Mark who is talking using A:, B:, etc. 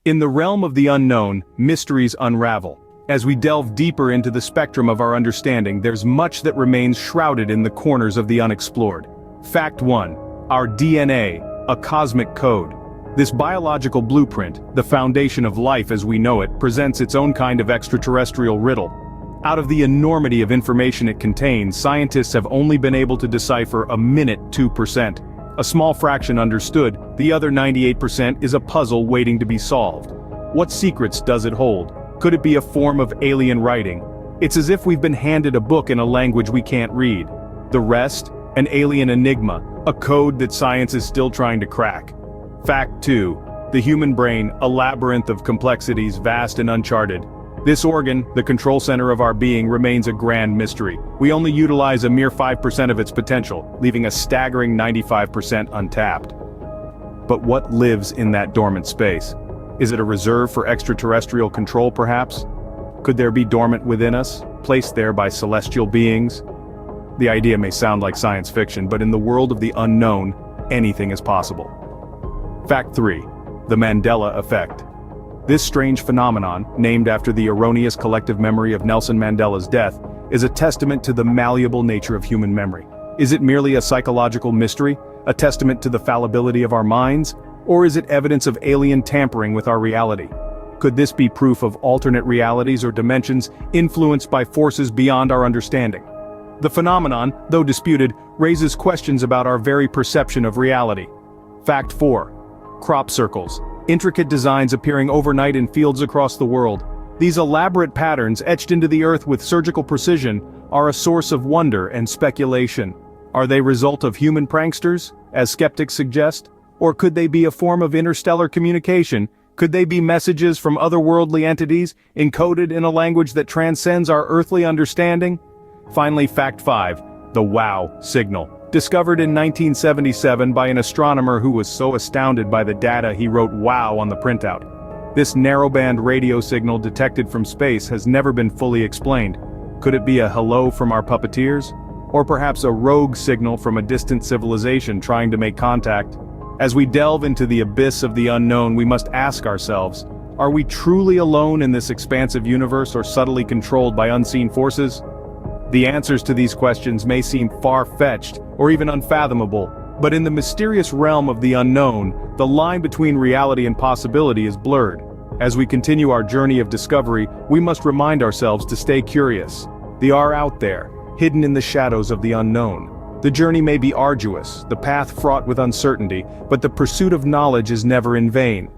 A: In the realm of the unknown, mysteries unravel. As we delve deeper into the spectrum of our understanding, there's much that remains shrouded in the corners of the unexplored. Fact 1. Our DNA, a cosmic code. This biological blueprint, the foundation of life as we know it, presents its own kind of extraterrestrial riddle. Out of the enormity of information it contains, scientists have only been able to decipher a minute 2%. A small fraction understood, the other 98% is a puzzle waiting to be solved. What secrets does it hold? Could it be a form of alien writing? It's as if we've been handed a book in a language we can't read. The rest? An alien enigma, a code that science is still trying to crack. Fact 2. The human brain, a labyrinth of complexities vast and uncharted. This organ, the control center of our being, remains a grand mystery. We only utilize a mere 5% of its potential, leaving a staggering 95% untapped. But what lives in that dormant space? Is it a reserve for extraterrestrial control perhaps? Could there be dormant within us, placed there by celestial beings? The idea may sound like science fiction, but in the world of the unknown, anything is possible. Fact 3. The Mandela Effect. This strange phenomenon, named after the erroneous collective memory of Nelson Mandela's death, is a testament to the malleable nature of human memory. Is it merely a psychological mystery, a testament to the fallibility of our minds, or is it evidence of alien tampering with our reality? Could this be proof of alternate realities or dimensions influenced by forces beyond our understanding? The phenomenon, though disputed, raises questions about our very perception of reality. Fact 4. Crop circles. Intricate designs appearing overnight in fields across the world. These elaborate patterns, etched into the earth with surgical precision, are a source of wonder and speculation. Are they result of human pranksters, as skeptics suggest? Or could they be a form of interstellar communication? Could they be messages from otherworldly entities, encoded in a language that transcends our earthly understanding? Finally, Fact 5. The WOW signal. Discovered in 1977 by an astronomer who was so astounded by the data he wrote "wow" on the printout. This narrowband radio signal detected from space has never been fully explained. Could it be a hello from our puppeteers? Or perhaps a rogue signal from a distant civilization trying to make contact? As we delve into the abyss of the unknown, we must ask ourselves, are we truly alone in this expansive universe or subtly controlled by unseen forces? The answers to these questions may seem far-fetched or even unfathomable, but in the mysterious realm of the unknown, the line between reality and possibility is blurred. As we continue our journey of discovery, we must remind ourselves to stay curious. They are out there, hidden in the shadows of the unknown. The journey may be arduous, the path fraught with uncertainty, but the pursuit of knowledge is never in vain.